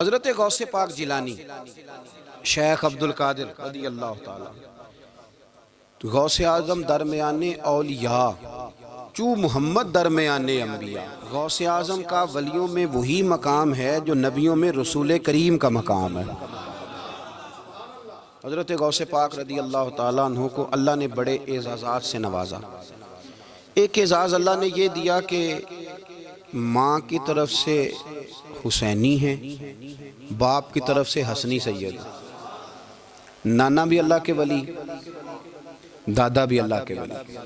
حضرت غوث پاک جیلانی شیخ عبدالقادر رضی اللہ تعالیٰ غوث اعظم درمیان اولیاء چو محمد درمیان انبیاء۔ غوث اعظم کا ولیوں میں وہی مقام ہے جو نبیوں میں رسول کریم کا مقام ہے۔ حضرت غوث پاک رضی اللہ تعالیٰ عنہ کو اللہ نے بڑے اعزازات سے نوازا۔ ایک اعزاز اللہ نے یہ دیا کہ ماں کی طرف سے حسینی ہے، باپ کی طرف سے حسنی سید، نانا بھی اللہ کے ولی، دادا بھی اللہ کے ولی،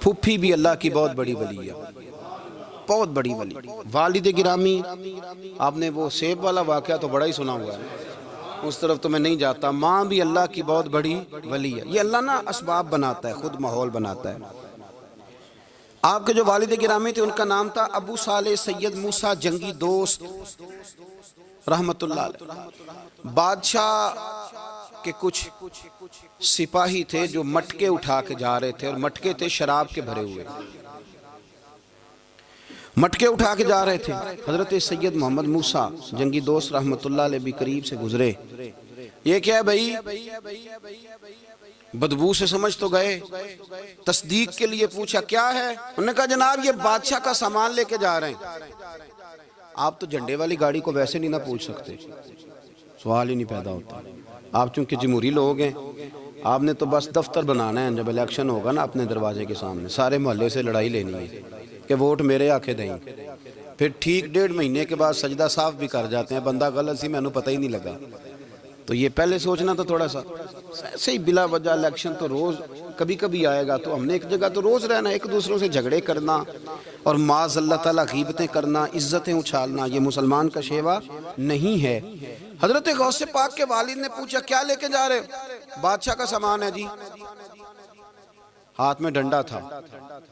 پھپھی بھی اللہ کی بہت بڑی ولی ہے، بہت بڑی ولی۔ والد گرامی، آپ نے وہ سیب والا واقعہ تو بڑا ہی سنا ہوا ہے، اس طرف تو میں نہیں جاتا۔ ماں بھی اللہ کی بہت بڑی ولی ہے۔ یہ اللہ نا اسباب بناتا ہے، خود ماحول بناتا ہے۔ آپ کے جو والد گرامی تھے ان کا نام تھا ابو صالح سید موسیٰ جنگی دوست رحمت اللہ علیہ۔ بادشاہ کے کچھ سپاہی تھے جو مٹکے اٹھا کے جا رہے تھے، اور مٹکے تھے شراب کے بھرے ہوئے، مٹکے اٹھا کے جا رہے تھے۔ حضرت سید محمد موسیٰ جنگی دوست رحمت اللہ علیہ بھی قریب سے گزرے۔ یہ کیا ہے بھائی؟ بدبو سے سمجھ تو گئے، تصدیق کے لیے پوچھا کیا ہے؟ انہوں نے کہا جناب یہ بادشاہ کا سامان لے کے جا رہے ہیں۔ آپ تو جھنڈے والی گاڑی کو ویسے نہیں نہ پوچھ سکتے، سوال ہی نہیں پیدا ہوتا۔ آپ چونکہ جمہوری لوگ ہیں، آپ نے تو بس دفتر بنانا ہے، جب الیکشن ہوگا نا اپنے دروازے کے سامنے سارے محلے سے لڑائی لینی ہے کہ ووٹ میرے آکھے دیں۔ پھر ٹھیک 1.5 مہینے کے بعد سجدہ صاف بھی کر جاتے ہیں، بندہ غلط سی میں نے پتہ ہی نہیں لگا۔ تو یہ پہلے سوچنا تو تھوڑا سا ایسے ہی بلا وجہ الیکشن تو روز کبھی کبھی آئے گا، تو ہم نے ایک جگہ تو روز رہنا، ایک دوسروں سے جھگڑے کرنا اور معاذ اللہ تعالیٰ غیبتیں کرنا، عزتیں اچھالنا، یہ مسلمان کا شیوا نہیں ہے۔ حضرت غوث پاک کے والد نے پوچھا کیا لے کے جا رہے؟ بادشاہ کا سامان ہے جی۔ ہاتھ میں ڈنڈا تھا،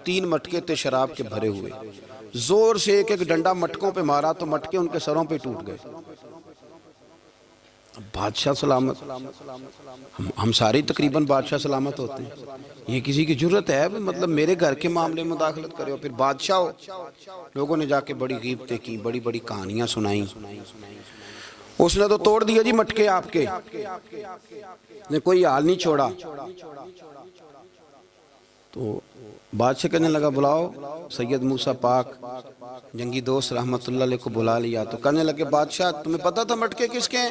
3 مٹکے تھے شراب کے بھرے ہوئے، زور سے ایک ڈنڈا مٹکوں پہ مارا تو مٹکے ان کے سروں پہ ٹوٹ گئے۔ بادشاہ سلامت، ہم سارے تقریباً بادشاہ سلامت ہوتے ہیں، یہ کسی کی جرت ہے مطلب میرے گھر کے معاملے میں مداخلت کرے، اور پھر بادشاہ ہو۔ لوگوں نے جا کے بڑی غیبتیں کی، بڑی بڑی کہانیاں سنائیں۔ اس نے تو توڑ دیا جی مٹکے آپ کے، نے کوئی حال نہیں چھوڑا۔ تو بادشاہ کہنے لگا بلاؤ سید موسیٰ پاک جنگی دوست رحمت اللہ علیہ کو بلا لیا۔ تو کہنے لگے بادشاہ تمہیں پتا تھا مٹکے کس کے ہیں؟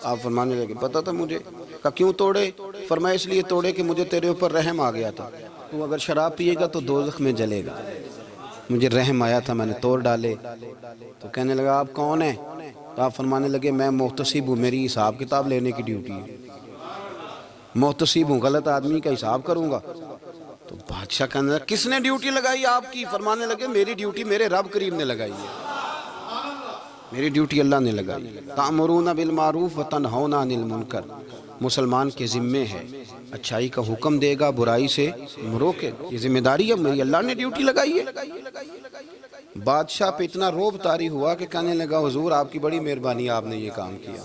آپ فرمانے لگے پتا تھا مجھے۔ کہا کیوں توڑے؟ فرمایا اس لیے توڑے کہ مجھے تیرے اوپر رحم آ گیا تھا، تو اگر شراب پیے گا تو دوزخ میں جلے گا، مجھے رحم آیا تھا میں نے توڑ ڈالے۔ تو کہنے لگا آپ کون ہیں؟ تو آپ فرمانے لگے میں محتسب ہوں، میری حساب کتاب لینے کی ڈیوٹی ہے، محتسب ہوں، غلط آدمی کا حساب کروں گا۔ تو بادشاہ کہنے لگا کس نے ڈیوٹی لگائی آپ کی؟ فرمانے لگے میری ڈیوٹی میرے رب کریم نے لگائی ہے، میری ڈیوٹی اللہ نے لگائی ہے۔ تأمرون بالمعروف وتنہون عن المنکر، مسلمان کے ذمے ہے اچھائی کا حکم دے گا، برائی سے روکے گا، یہ ذمہ داری ہے میری، اللہ نے ڈیوٹی لگائی ہے۔ بادشاہ پہ اتنا روب طاری ہوا کہ کہنے لگا حضور آپ کی بڑی مہربانی، آپ نے یہ کام کیا۔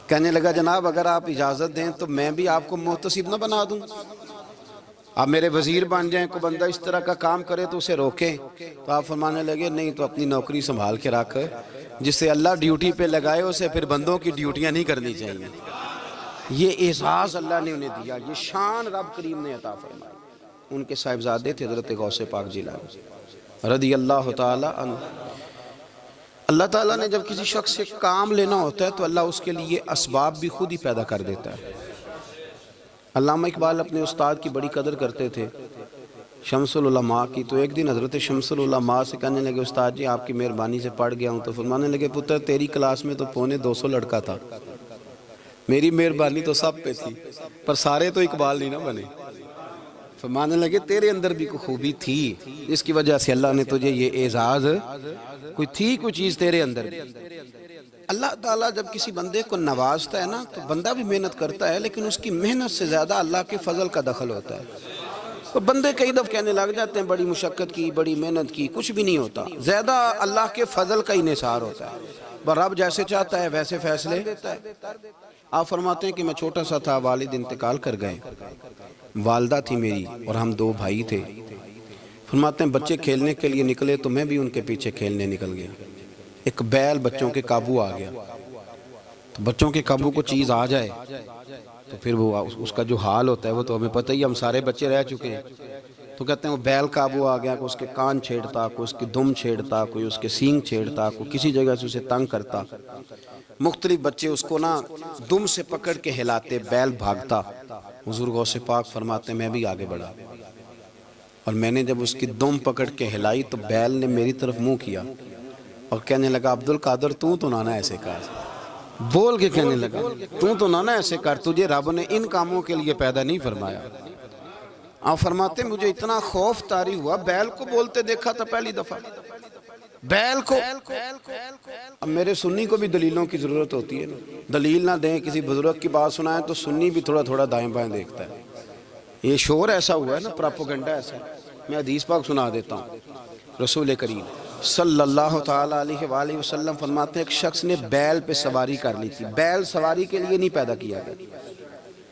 کہنے لگا جناب اگر آپ اجازت دیں تو میں بھی آپ کو محتسب نہ بنا دوں، آپ میرے وزیر بن جائیں، کوئی بندہ اس طرح کا کام کرے تو اسے روکیں۔ تو آپ فرمانے لگے نہیں، تو اپنی نوکری سنبھال کے رکھ، جسے اللہ ڈیوٹی پہ لگائے اسے پھر بندوں کی ڈیوٹیاں نہیں کرنی چاہیے۔ یہ اعزاز اللہ نے انہیں دیا، یہ شان رب کریم نے عطا فرمائی۔ ان کے صاحبزادے تھے حضرت غوث پاک جیلانی رضی اللہ تعالی عنہ۔ اللہ تعالیٰ نے جب کسی شخص سے کام لینا ہوتا ہے تو اللہ اس کے لیے اسباب بھی خود ہی پیدا کر دیتا ہے۔ علامہ اقبال اپنے استاد کی بڑی قدر کرتے تھے، شمس العلماء کی۔ تو ایک دن حضرت شمس العلماء سے کہنے لگے استاد جی آپ کی مہربانی سے پڑھ گیا ہوں۔ تو فرمانے لگے پتر تیری کلاس میں تو 250 لڑکا تھا، میری مہربانی تو سب پہ تھی، پر سارے تو اقبال نہیں نہ بنے۔ فرمانے لگے تیرے اندر بھی کوئی خوبی تھی، اس کی وجہ سے اللہ نے تجھے یہ اعزاز، کوئی چیز تیرے اندر بھی۔ اللہ تعالیٰ جب کسی بندے کو نوازتا ہے نا تو بندہ بھی محنت کرتا ہے، لیکن اس کی محنت سے زیادہ اللہ کے فضل کا دخل ہوتا ہے۔ تو بندے کئی دفعہ کہنے لگ جاتے ہیں بڑی مشقت کی، بڑی محنت کی، کچھ بھی نہیں ہوتا، زیادہ اللہ کے فضل کا انحصار ہوتا ہے۔ رب جیسے چاہتا ہے ویسے فیصلے دیتا ہے۔ آپ فرماتے ہیں کہ میں چھوٹا سا تھا، والد انتقال کر گئے، والدہ تھی میری اور ہم 2 بھائی تھے۔ فرماتے ہیں بچے کھیلنے کے لیے نکلے تو میں بھی ان کے پیچھے کھیلنے نکل گیا۔ ایک بیل بچوں کے قابو آ گیا، تو بچوں کے قابو کو چیز آ جائے تو پھر وہ اس کا جو حال ہوتا ہے وہ تو ہمیں پتہ ہی، ہم سارے بچے رہ چکے ہیں۔ تو کہتے ہیں وہ بیل قابو آ گیا، کوئی اس کے کان چھیڑتا، کوئی اس کی دم چھیڑتا، کوئی اس کے سینگ چھیڑتا، کوئی کسی جگہ سے اسے تنگ کرتا، مختلف بچے اس کو نا دم سے پکڑ کے ہلاتے، بیل بھاگتا۔ حضور غوث پاک فرماتے میں بھی آگے بڑھا، اور میں نے جب اس کی دم پکڑ کے ہلائی تو بیل نے میری طرف منہ کیا اور کہنے لگا عبد القادر تو نہ ایسے کر، بول کے کہنے لگا تو نہ ایسے کر، تجھے رب نے ان کاموں کے لیے پیدا نہیں فرمایا۔ آپ فرماتے مجھے اتنا خوف طاری ہوا، بیل کو بولتے دیکھا تھا پہلی دفعہ، بیل کو۔ اب میرے سنی کو بھی دلیلوں کی ضرورت ہوتی ہے نا، دلیل نہ دیں، کسی بزرگ کی بات سنائیں تو سنی بھی تھوڑا تھوڑا دائیں بائیں دیکھتا ہے۔ یہ شور ایسا ہوا ہے نا، پراپوگنڈا ایسا ہے۔ میں حدیث پاک سنا دیتا ہوں۔ رسول کریم صلی اللہ تعالیٰ علیہ وآلہ وسلم فرماتے ہیں ایک شخص نے بیل پہ سواری کر لی تھی۔ بیل سواری کے لیے نہیں پیدا کیا گیا،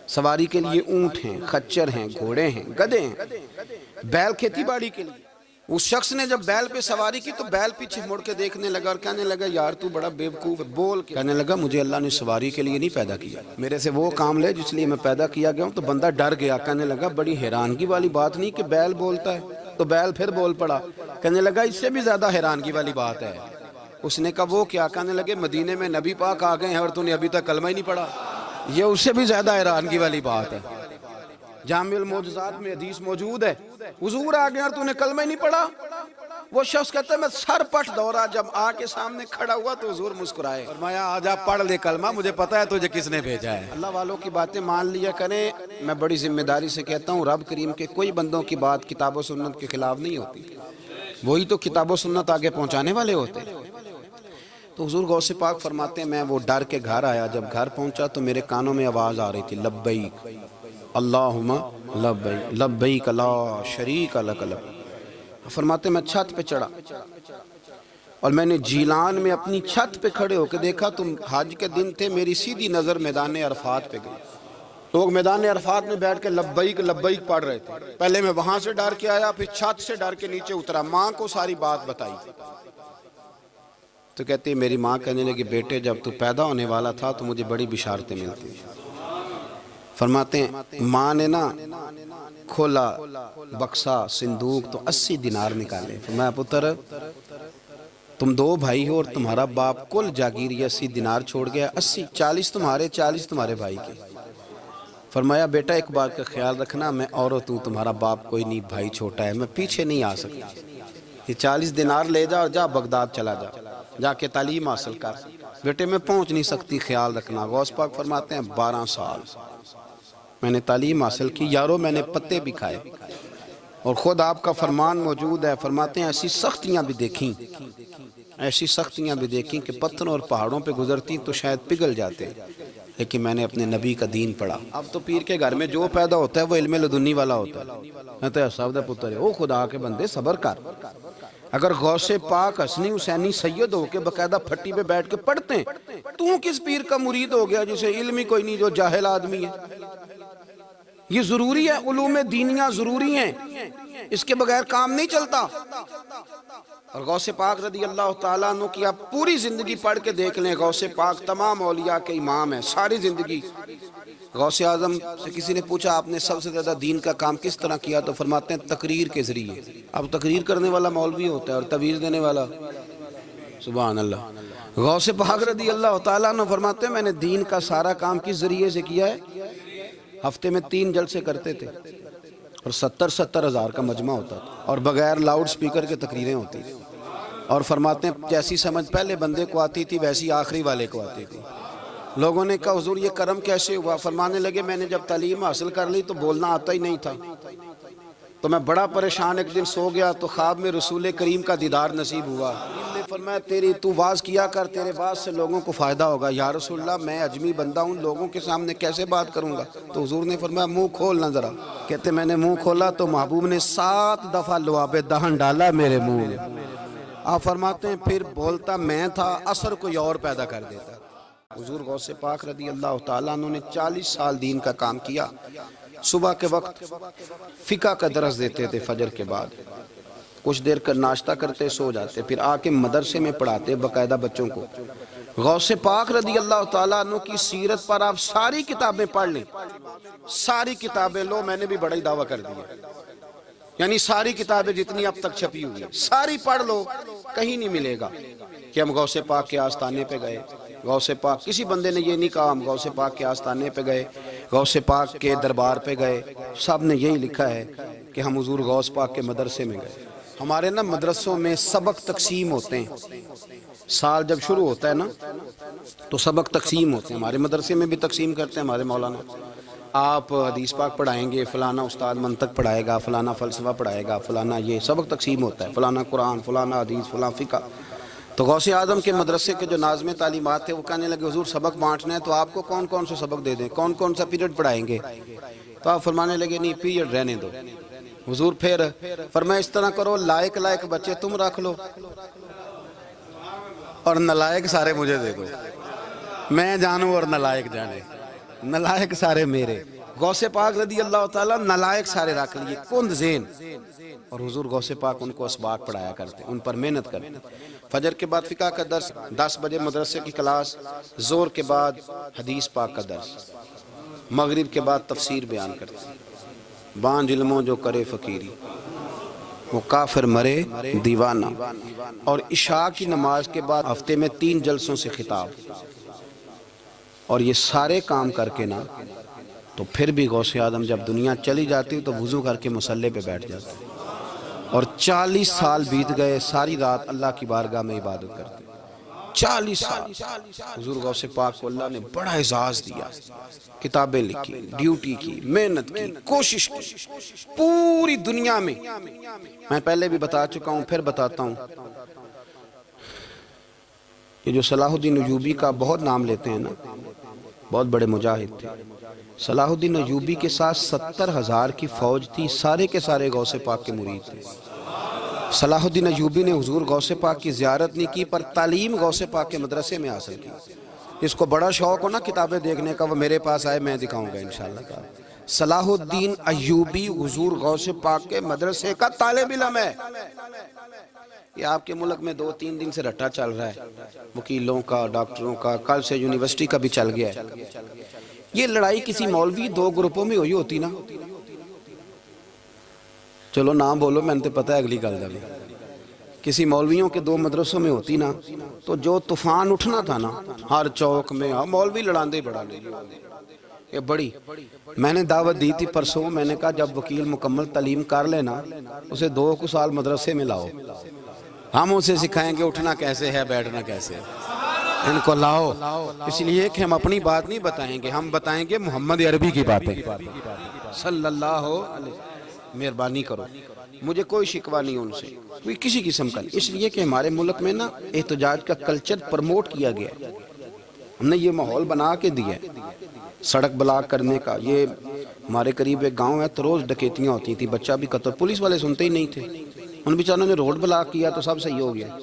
سواری کے لیے اونٹ ہیں، خچر ہیں، گھوڑے ہیں، گدھے ہیں، بیل کھیتی باڑی کے لیے۔ اس شخص نے جب بیل پہ سواری کی تو بیل پیچھے مڑ کے دیکھنے لگا اور کہنے لگا یار تو بڑا بیوقوف ہے، بول کے کہنے لگا مجھے اللہ نے سواری کے لیے نہیں پیدا کیا، میرے سے وہ کام لے جس لیے میں پیدا کیا گیا ہوں۔ تو بندہ ڈر گیا، کہنے لگا بڑی حیرانگی والی بات نہیں کہ بیل بولتا ہے، تو بیل پھر بول پڑا۔ کہنے لگا اس سے بھی زیادہ حیرانگی والی بات ہے۔ اس نے کہا وہ کیا؟ کہنے لگے مدینے میں نبی پاک آ گئے ہیں اور تو نے ابھی تک کلمہ ہی نہیں پڑھا، یہ اس سے بھی زیادہ حیرانگی والی بات ہے۔ جامع المعجزات میں حدیث موجود ہے، حضور آ گئے اور تو نے کلمہ ہی نہیں پڑھا۔ وہ شخص کہتا ہے میں سر پٹ دورا، جب آ کے سامنے کھڑا ہوا تو حضور مسکرائے، فرمایا آجا پڑھ لے کلمہ، مجھے پتہ ہے تجھے کس نے بھیجا ہے۔ اللہ والوں کی باتیں مان لیا کریں، میں بڑی ذمہ داری سے کہتا ہوں رب کریم کے کوئی بندوں کی بات کتاب و سنت کے خلاف نہیں ہوتی، وہی تو کتاب و سنت آگے پہنچانے والے ہوتے۔ تو حضور غوث پاک فرماتے ہیں میں وہ ڈر کے گھر آیا، جب گھر پہنچا تو میرے کانوں میں آواز آ رہی تھی لبیک اللہم لبیک لبیک لا شریک لک لبیک۔ فرماتے میں چھت پہ چڑھا اور میں نے جیلان میں اپنی چھت پہ کھڑے ہو کے دیکھا تو حج کے دن تھے، میری سیدھی نظر میدان عرفات پہ گئی، لوگ میدان عرفات میں بیٹھ کے لبیک لبیک پڑھ رہے تھے۔ پہلے میں وہاں سے ڈر کے آیا، پھر چھت سے ڈر کے نیچے اترا، ماں کو ساری بات بتائی تو کہتی ہے میری ماں کہنے لگی بیٹے جب تو پیدا ہونے والا تھا تو مجھے بڑی بشارتیں ملتی۔ فرماتے ہیں ماں نے نا کھولا بکسا صندوق تو 80 دینار نکالے، فرمایا پتر تم 2 بھائی ہو اور تمہارا باپ کل جاگیر یہ 80 دینار چھوڑ گیا، 80 40 تمہارے 40 تمہارے بھائی کے۔ فرمایا بیٹا ایک بات کا خیال رکھنا، میں عورت ہوں، تمہارا باپ کوئی نہیں، بھائی چھوٹا ہے، میں پیچھے نہیں آ سکتا، یہ 40 دینار لے جا اور جا بغداد چلا جا کے تعلیم حاصل کر، بیٹے میں پہنچ نہیں سکتی، خیال رکھنا۔ غوث پاک فرماتے ہیں 12 سال میں نے تعلیم حاصل کی یارو، میں نے پتے بھی کھائے، اور خود آپ کا فرمان موجود ہے، فرماتے ہیں ایسی سختیاں بھی دیکھیں، ایسی سختیاں بھی دیکھیں کہ پتھروں اور پہاڑوں پہ گزرتی تو شاید پگھل جاتے، لیکن میں نے اپنے نبی کا دین پڑھا۔ اب تو پیر کے گھر میں جو پیدا ہوتا ہے وہ علم لدنی والا ہوتا ہے، میں تو صاحب دا پتر ہے، او خدا کے بندے صبر کر۔ اگر غوث پاک حسنی حسینی سید ہو کے باقاعدہ پھٹی پہ بیٹھ کے پڑھتے ہیں، تو کس پیر کا مرید ہو گیا جسے علم ہی کوئی نہیں، جو جاہل آدمی ہے؟ یہ ضروری ہے، علوم دینیاں ضروری ہیں، اس کے بغیر کام نہیں چلتا۔ اور غوث پاک رضی اللہ تعالیٰ عنہ کی آپ پوری زندگی پڑھ کے دیکھ لیں، غوث پاک تمام اولیاء کے امام ہیں، ساری زندگی۔ غوث اعظم سے کسی نے پوچھا آپ نے سب سے زیادہ دین کا کام کس طرح کیا، تو فرماتے ہیں تقریر کے ذریعے۔ اب تقریر کرنے والا مولوی ہوتا ہے اور تویز دینے والا، سبحان اللہ۔ غوث پاک رضی اللہ تعالیٰ عنہ فرماتے ہیں میں نے دین کا سارا کام کس ذریعے سے کیا ہے؟ ہفتے میں 3 جلسے کرتے تھے اور 70 ہزار کا مجمع ہوتا تھا، اور بغیر لاؤڈ سپیکر کے تقریریں ہوتی تھیں، اور فرماتے ہیں جیسی سمجھ پہلے بندے کو آتی تھی ویسی آخری والے کو آتی تھی۔ لوگوں نے کہا حضور یہ کرم کیسے ہوا؟ فرمانے لگے میں نے جب تعلیم حاصل کر لی تو بولنا آتا ہی نہیں تھا، تو میں بڑا پریشان، ایک دن سو گیا تو خواب میں رسول کریم کا دیدار نصیب ہوا۔ فرمایا تو واز کیا کر، تیرے واز سے لوگوں کو فائدہ ہوگا۔ یا رسول اللہ میں اجمی بندہ ہوں، لوگوں کے سامنے کیسے بات کروں گا؟ تو حضور نے فرمایا منہ کھولنا ذرا۔ کہتے میں نے منہ کھولا تو محبوب نے 7 دفعہ لعاب دہن ڈالا میرے منہ میں۔ آپ فرماتے ہیں پھر بولتا میں تھا، اثر کوئی اور پیدا کر دیتا۔ حضور غوث پاک رضی اللہ تعالیٰ عنہ نے 40 سال دین کا کام کیا۔ صبح کے وقت فقہ کا درس دیتے تھے فجر کے بعد، کچھ دیر کر ناشتہ کرتے سو جاتے، پھر آ کے مدرسے میں پڑھاتے باقاعدہ بچوں کو۔ غوث پاک رضی اللہ تعالیٰ عنہ کی سیرت پر آپ ساری کتابیں پڑھ لیں، ساری کتابیں لو، میں نے بھی بڑا ہی دعویٰ کر دیا، یعنی ساری کتابیں جتنی اب تک چھپی ہوئی ساری پڑھ لو، کہیں نہیں ملے گا کہ ہم غوث پاک کے آستانے پہ گئے۔ غوث پاک کسی بندے نے یہ نہیں کہا ہم غوث پاک کے آستانے پہ گئے، غوث پاک کے دربار پہ گئے، سب نے یہی لکھا ہے کہ ہم حضور غوث پاک کے مدرسے میں گئے۔ ہمارے نا مدرسوں میں سبق تقسیم ہوتے ہیں، سال جب شروع ہوتا ہے نا تو سبق تقسیم ہوتے ہیں، ہمارے مدرسے میں بھی تقسیم کرتے ہیں ہمارے مولانا۔ آپ حدیث پاک پڑھائیں گے، فلانا استاد منطق پڑھائے گا، فلانا فلسفہ پڑھائے گا، فلانا یہ سبق تقسیم ہوتا ہے، فلانا قرآن، فلانا حدیث، فلاں فقہ۔ تو غوث اعظم کے مدرسے کے جو ناظم تعلیمات تھے وہ کہنے لگے حضور سبق بانٹنا ہے تو آپ کو کون کون سے سبق دے دیں، کون کون سا پیریڈ پڑھائیں گے؟ تو آپ فرمانے لگے نہیں پیریڈ رہنے دو۔ حضور پھر فرمایا اس طرح کرو، لائق لائق بچے تم رکھ لو اور نالائق سارے مجھے دے دو، میں جانوں اور نالائق جانے، نالائق سارے میرے۔ غوث پاک رضی اللہ تعالیٰ نالائق سارے رکھ لیے، کند ذہن، اور حضور غوث پاک ان کو اسباق پڑھایا کرتے، ان پر محنت کرتے۔ فجر کے بعد فقہ کا درس، 10 بجے مدرسے کی کلاس، زور کے بعد حدیث پاک کا درس، مغرب کے بعد تفسیر بیان کرتے۔ بانج علموں جو کرے فقیری وہ کافر مرے دیوانہ، اور عشاء کی نماز کے بعد ہفتے میں 3 جلسوں سے خطاب۔ اور یہ سارے کام کر کے نا تو پھر بھی غوث اعظم جب دنیا چلی جاتی تو وضو کر کے مصلی پہ بیٹھ جاتے، اور 40 سال بیت گئے، ساری رات اللہ کی بارگاہ میں عبادت کرتے۔ 40 سال حضور غوث پاک کو اللہ نے بڑا اعزاز دیا، کتابیں لکھی، ڈیوٹی کی، محنت کی، کوشش کی پوری دنیا میں۔ میں پہلے بھی بتا چکا ہوں، پھر بتاتا ہوں، یہ جو صلاح الدین ایوبی کا بہت نام لیتے ہیں نا، بہت بڑے مجاہد تھے۔ صلاح الدین ایوبی کے ساتھ 70,000 کی فوج تھی، سارے کے سارے غوث پاک کے مرید تھے۔ صلاح الدین ایوبی نے حضور غوث پاک کی زیارت نہیں کی پر تعلیم غوث پاک کے مدرسے میں حاصل کی۔ جس کو بڑا شوق ہو نا کتابیں دیکھنے کا وہ میرے پاس آئے، میں دکھاؤں گا انشاءاللہ تعالی۔ صلاح الدین ایوبی حضور غوث پاک کے مدرسے کا طالب علم ہے۔ یہ آپ کے ملک میں 2-3 دن سے رٹا چل رہا ہے، وکیلوں کا، ڈاکٹروں کا، کل سے یونیورسٹی کا بھی چل گیا ہے۔ یہ لڑائی کسی مولوی 2 گروپوں میں ہوئی ہوتی نا، چلو نام بولو، میں نے پتہ ہے اگلی گل دا بھی، کسی مولویوں کے 2 مدرسوں میں ہوتی نا تو جو طوفان اٹھنا تھا نا ہر چوک میں، مولوی لڑاندے بڑا نہیں، یہ بڑی۔ میں نے دعوت دی تھی پرسوں، میں نے کہا جب وکیل مکمل تعلیم کر لینا اسے 2 سال مدرسے میں لاؤ، ہم اسے سکھائیں گے اٹھنا کیسے ہے، بیٹھنا کیسے ہے، ان کو لاؤ، اس لیے کہ ہم اپنی بات نہیں بتائیں گے، ہم بتائیں گے محمد عربی کی باتیں صلی اللہ علیہ۔ مہربانی کرو، مجھے کوئی شکوہ نہیں ان سے، کوئی کسی قسم کا نہیں، اس لیے کہ ہمارے ملک میں نا احتجاج کا کلچر پرموٹ کیا گیا ہے، ہم نے یہ ماحول بنا کے دیا ہے سڑک بلاک کرنے کا۔ یہ ہمارے قریب ایک گاؤں ہے تو روز ڈکیتیاں ہوتی تھی، بچہ بھی قتل، پولیس والے سنتے ہی نہیں تھے، ان بیچاروں نے روڈ بلاک کیا تو سب صحیح ہو گیا،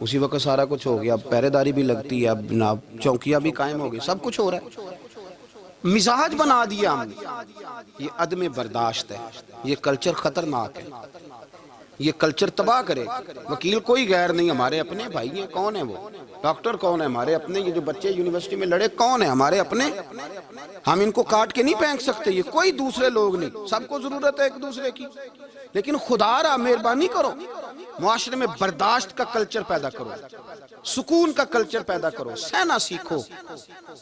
اسی وقت سارا کچھ ہو گیا، اب پہرے داری بھی لگتی ہے، اب جناب چوکیاں بھی قائم ہو گئی، سب کچھ ہو رہا ہے۔ مزاج بنا دیا ہم نے، یہ عدم برداشت ہے، یہ کلچر خطرناک ہے، یہ کلچر تباہ کرے۔ وکیل کوئی غیر نہیں، ہمارے اپنے بھائی ہیں، کون ہیں وہ؟ ڈاکٹر کون ہے؟ ہمارے اپنے۔ یہ جو بچے یونیورسٹی میں لڑے کون ہیں؟ ہمارے اپنے۔ ہم ان کو کاٹ کے نہیں پھینک سکتے، یہ کوئی دوسرے لوگ نہیں، سب کو ضرورت ہے ایک دوسرے کی، لیکن خدا را مہربانی کرو، معاشرے میں برداشت کا کلچر پیدا کرو، سکون کا کلچر پیدا کرو، سہنا سیکھو۔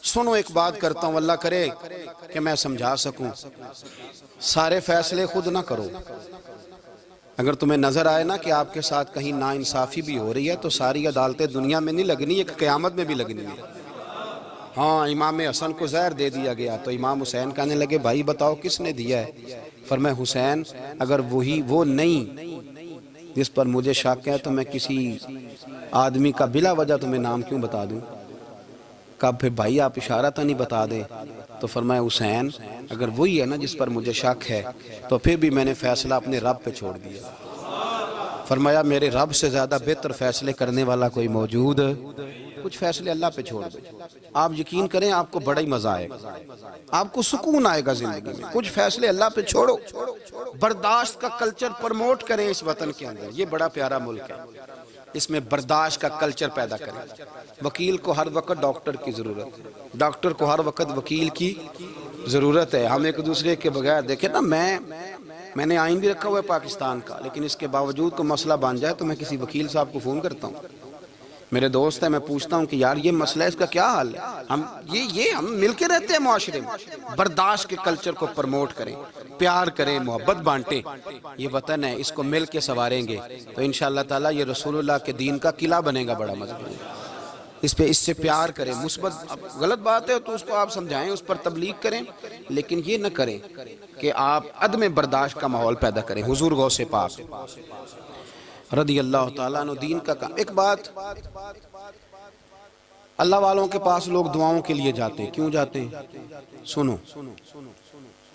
سنو ایک بات کرتا ہوں، اللہ کرے کہ میں سمجھا سکوں، سارے فیصلے خود نہ کرو۔ اگر تمہیں نظر آئے نا کہ آپ کے ساتھ کہیں ناانصافی بھی ہو رہی ہے تو ساری عدالتیں دنیا میں نہیں لگنی، ایک قیامت میں بھی لگنی ہے۔ ہاں امام حسن کو زہر دے دیا گیا تو امام حسین کہنے لگے بھائی بتاؤ کس نے دیا ہے؟ فرمایا حسین اگر وہی وہ نہیں جس پر مجھے شک ہے تو میں کسی آدمی کا بلا وجہ تمہیں نام کیوں بتا دوں؟ کہا پھر بھائی آپ اشارہ تو نہیں بتا دیں؟ تو فرمایا حسین اگر وہی ہے نا جس پر مجھے شک ہے تو پھر بھی میں نے فیصلہ اپنے رب پہ چھوڑ دیا۔ فرمایا میرے رب سے زیادہ بہتر فیصلے کرنے والا کوئی موجود کچھ فیصلے اللہ پہ چھوڑ دو. آپ یقین کریں آپ کو بڑا ہی مزہ آئے گا, آپ کو سکون آئے گا زندگی میں. کچھ فیصلے اللہ پہ چھوڑو, برداشت کا کلچر پرموٹ کریں اس وطن کے اندر. یہ بڑا پیارا ملک ہے, اس میں برداشت کا کلچر پیدا کریں. وکیل کو ہر وقت ڈاکٹر کی ضرورت ہے, ڈاکٹر کو ہر وقت وکیل کی ضرورت ہے. ہم ایک دوسرے کے بغیر دیکھیں نا, میں نے آئین بھی رکھا ہوا ہے پاکستان کا, لیکن اس کے باوجود کوئی مسئلہ بن جائے تو میں کسی وکیل صاحب کو فون کرتا ہوں. میرے دوست ہے, میں پوچھتا ہوں کہ یار یہ مسئلہ ہے, اس کا کیا حل ہے. ہم مل کے رہتے ہیں معاشرے میں. برداشت کے کلچر کو پرموٹ کریں, پیار کریں, محبت بانٹیں. یہ وطن ہے, اس کو مل کے سنواریں گے تو انشاءاللہ تعالی یہ رسول اللہ کے دین کا قلعہ بنے گا بڑا مضبوط. اس سے پیار کریں. مثبت غلط بات ہے تو اس کو آپ سمجھائیں, اس پر تبلیغ کریں, لیکن یہ نہ کریں کہ آپ عدم برداشت کا ماحول پیدا کریں. حضور غوث پاک رضی اللہ تعالیٰ عنہ دین کا کام. ایک بات, اللہ والوں کے پاس لوگ دعاؤں کے لیے جاتے ہیں. کیوں جاتے ہیں؟ سنو,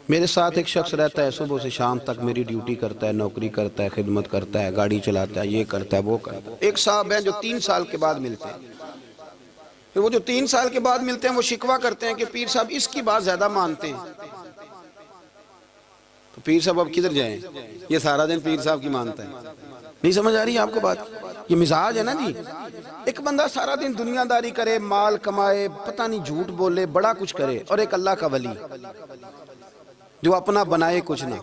میرے ساتھ ایک شخص رہتا ہے, صبح سے شام تک میری ڈیوٹی کرتا ہے, نوکری کرتا ہے, خدمت کرتا ہے, گاڑی چلاتا ہے, یہ کرتا ہے, وہ کرتا ہے. ایک صاحب ہیں جو 3 سال کے بعد ملتے ہیں. پھر وہ جو 3 سال کے بعد ملتے ہیں وہ شکوہ کرتے ہیں کہ پیر صاحب اس کی بات زیادہ مانتے ہیں. تو پیر صاحب اب کدھر جائیں, یہ سارا دن پیر صاحب کی مانتا ہے. نہیں سمجھ آ رہی ہے آپ کو بات؟ یہ مزاج ہے نا جی. ایک بندہ سارا دن دنیا داری کرے, مال کمائے, پتہ نہیں جھوٹ بولے, بڑا کچھ کرے, اور ایک اللہ کا ولی جو اپنا بنائے کچھ نہ,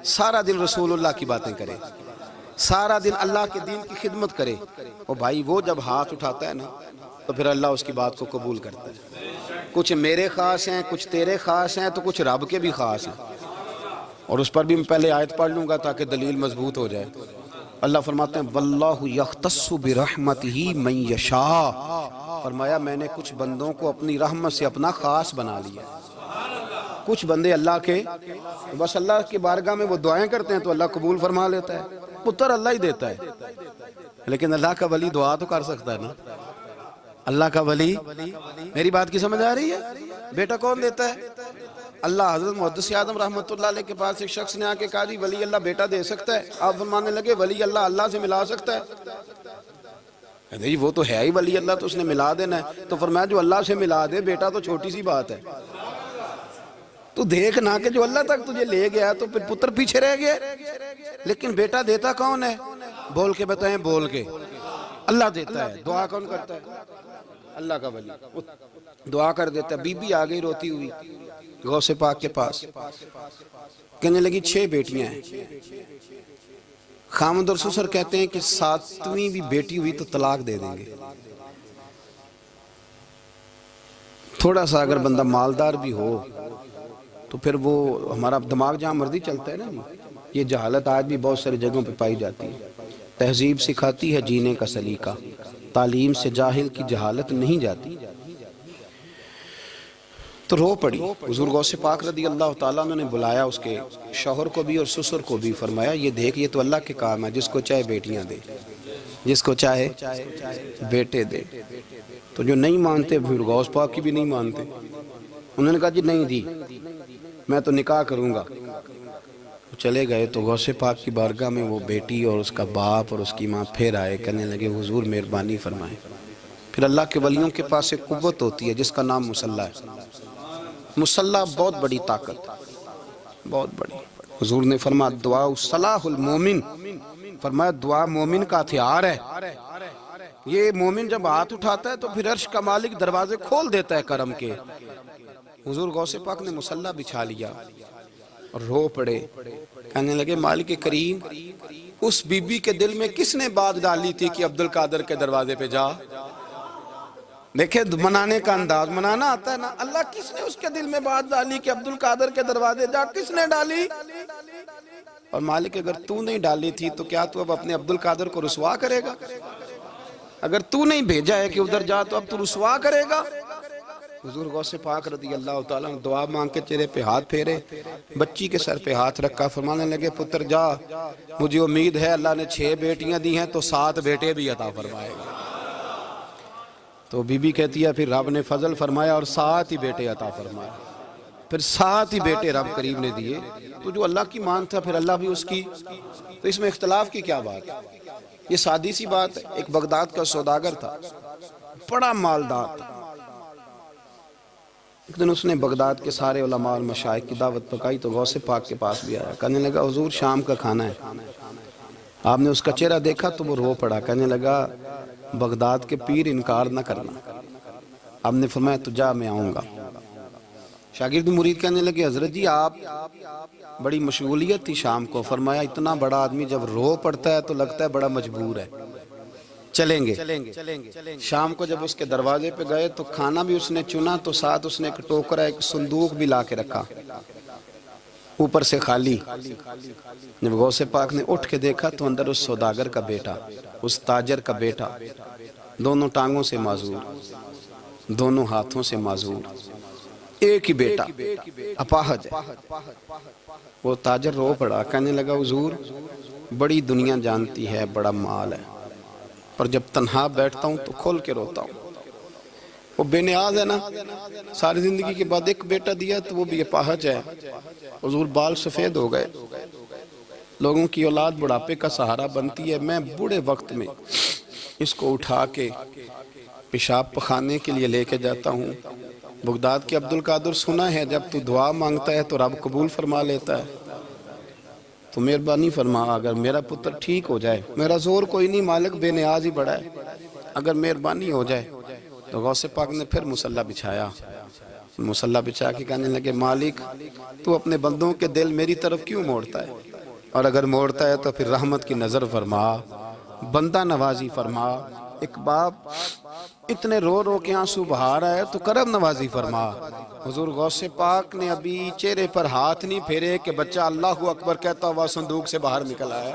سارا دن رسول اللہ کی باتیں کرے, سارا دن اللہ کے دین کی خدمت کرے. اور بھائی وہ جب ہاتھ اٹھاتا ہے نا تو پھر اللہ اس کی بات کو قبول کرتا ہے. کچھ میرے خاص ہیں, کچھ تیرے خاص ہیں, تو کچھ رب کے بھی خاص ہیں. اور اس پر بھی میں پہلے آیت پڑھ لوں گا تاکہ دلیل مضبوط ہو جائے. اللہ فرماتے ہیں واللہ یختص برحمتہ من یشاء. فرمایا میں نے کچھ بندوں کو اپنی رحمت سے اپنا خاص بنا لیا. کچھ بندے اللہ کے بس اللہ کی بارگاہ میں وہ دعائیں کرتے ہیں تو اللہ قبول فرما لیتا ہے. پتر اللہ ہی دیتا ہے, لیکن اللہ کا ولی دعا تو کر سکتا ہے نا. اللہ کا ولی, میری بات کی سمجھ آ رہی ہے؟ بیٹا کون دیتا ہے؟ اللہ. حضرت محدث اعظم رحمۃ اللہ علیہ کے پاس ایک شخص نے آ کے کہا جی ولی اللہ بیٹا دے سکتا ہے؟ آپ فرمانے لگے ولی اللہ اللہ سے ملا سکتا ہے؟ جی وہ تو ہے ہی ولی اللہ, تو اس نے ملا دینا ہے. تو فرمایا جو اللہ سے ملا دے بیٹا تو چھوٹی سی بات ہے. تو دیکھ نہ کہ جو اللہ تک تجھے لے گیا تو پھر پتر پیچھے رہ گیا. لیکن بیٹا دیتا کون ہے؟ بول کے بتائیں, بول کے. اللہ دیتا ہے. دعا کون کرتا ہے؟ اللہ کا ولی دعا کر دیتا ہے. بی بی آ گئی روتی ہوئی غوث پاک کے پاس, کہنے لگی 6 بیٹیاں ہیں. خامد اور سسر کہتے ہیں کہ 7ویں بھی بیٹی ہوئی تو طلاق دے دیں گے. تھوڑا سا اگر بندہ مالدار بھی ہو تو پھر وہ ہمارا دماغ جہاں مرضی چلتا ہے نا. یہ جہالت آج بھی بہت ساری جگہوں پہ پائی جاتی ہے. تہذیب سکھاتی ہے جینے کا سلیقہ, تعلیم سے جاہل کی جہالت نہیں جاتی. تو رو پڑی. حضور غوث پاک رضی اللہ تعالیٰ نے بلایا اس کے شوہر کو بھی اور سسر کو بھی. فرمایا یہ دیکھ یہ تو اللہ کے کام ہے, جس کو چاہے بیٹیاں دے, جس کو چاہے بیٹے دے. تو جو نہیں مانتے پھر غوث پاک کی بھی نہیں مانتے. انہوں نے کہا جی نہیں دی, میں تو نکاح کروں گا. چلے گئے تو غوث پاک کی بارگاہ میں وہ بیٹی اور اس کا باپ اور اس کی ماں پھر آئے, کہنے لگے حضور مہربانی فرمائیں. پھر اللہ کے ولیوں کے پاس ایک قوت ہوتی ہے جس کا نام مصلح ہے. مصلح بہت بڑی طاقت, بہت بڑی. حضور نے فرمایا دعا صلاح المومن, فرمایا دعا مومن کا ہتھیار ہے. یہ مومن جب ہاتھ اٹھاتا ہے تو پھر عرش کا مالک دروازے کھول دیتا ہے کرم کے. حضور غوث پاک نے مصلح بچھا لیا اور رو پڑے, کہنے لگے مالک کریم اس بی بی کے دل میں کس نے بات ڈالی تھی کہ عبد القادر کے دروازے پہ جا. دیکھیں منانے کا انداز, منانا آتا ہے نا. اللہ کس نے اس کے دل میں بات ڈالی کہ عبد القادر کے دروازے جا, کس نے ڈالی؟ اور مالک اگر تو نہیں ڈالی تھی تو کیا تو اب اپنے عبد القادر کو رسوا کرے گا؟ اگر تو نہیں بھیجا ہے کہ ادھر جا تو اب تو رسوا کرے گا؟ حضور غوث پاک رضی اللہ تعالیٰ نے دعا مانگ کے چہرے پہ ہاتھ پھیرے, بچی کے سر پہ ہاتھ رکھا, فرمانے لگے پتر جا, مجھے امید ہے اللہ نے 6 بیٹیاں دی ہیں تو 7 بیٹے بھی عطا فرمائے گا. تو بی بی کہتی ہے پھر رب نے فضل فرمایا اور 7 ہی بیٹے عطا فرمائے. پھر 7 ہی بیٹے رب کریم نے دیے. تو جو اللہ کی مان تھا پھر اللہ بھی اس کی. تو اس میں اختلاف کی کیا بات ہے؟ یہ سادی سی بات ہے. ایک بغداد کا سوداگر تھا, بڑا مالدار تھا۔ ایک دن اس نے بغداد کے سارے علماء اور مشائخ کی دعوت پکائی تو غوث پاک کے پاس بھی آیا، کہنے لگا حضور شام کا کھانا ہے۔ آپ نے اس کا چہرہ دیکھا تو وہ رو پڑا، کہنے لگا بغداد کے پیر انکار نہ کرنا۔ آپ نے فرمایا تو جا میں آؤں گا۔ شاگرد مرید کہنے لگے حضرت جی آپ بڑی مشغولیت تھی شام کو، فرمایا اتنا بڑا آدمی جب رو پڑتا ہے تو لگتا ہے بڑا مجبور ہے، چلیں گے۔ شام کو جب اس کے دروازے پہ گئے تو کھانا بھی اس نے چنا تو ساتھ اس نے ایک ٹوکرا ایک صندوق بھی لا کے رکھا، اوپر سے خالی۔ جب غوث پاک نے اٹھ کے دیکھا تو اندر اس سوداگر کا بیٹا، اس تاجر کا بیٹا، دونوں ٹانگوں سے معذور، دونوں ہاتھوں سے معذور، ایک ہی بیٹا اپاہج ہے۔ وہ تاجر رو پڑا، کہنے لگا حضور بڑی دنیا جانتی ہے، بڑا مال ہے، اور جب تنہا بیٹھتا ہوں تو کھول کے روتا ہوں۔ وہ بے نیاز ہے نا، ساری زندگی کے بعد ایک بیٹا دیا تو وہ بھی اپاہج ہے۔ حضور بال سفید ہو گئے، لوگوں کی اولاد بڑھاپے کا سہارا بنتی ہے، میں بوڑھے وقت میں اس کو اٹھا کے پیشاب پخانے کے لیے لے کے جاتا ہوں۔ بغداد کے عبد القادر سنا ہے جب تو دعا مانگتا ہے تو رب قبول فرما لیتا ہے، تو مہربانی فرما اگر میرا پتر ٹھیک ہو جائے، میرا زور کوئی نہیں مالک، بے نیاز ہی بڑا ہے، اگر مہربانی ہو جائے۔ تو غوث پاک نے پھر مصلی بچھایا، مصلی بچھا کے کہنے لگے مالک تو اپنے بندوں کے دل میری طرف کیوں موڑتا ہے، اور اگر موڑتا ہے تو پھر رحمت کی نظر فرما، بندہ نوازی فرما۔ ایک باپ اتنے رو رو کے آنسو بہا رہا ہے تو کرم نوازی فرما۔ حضور غوث پاک نے ابھی چہرے پر ہاتھ نہیں پھیرے کہ بچہ اللہ اکبر کہتا ہوا صندوق سے باہر نکل آیا۔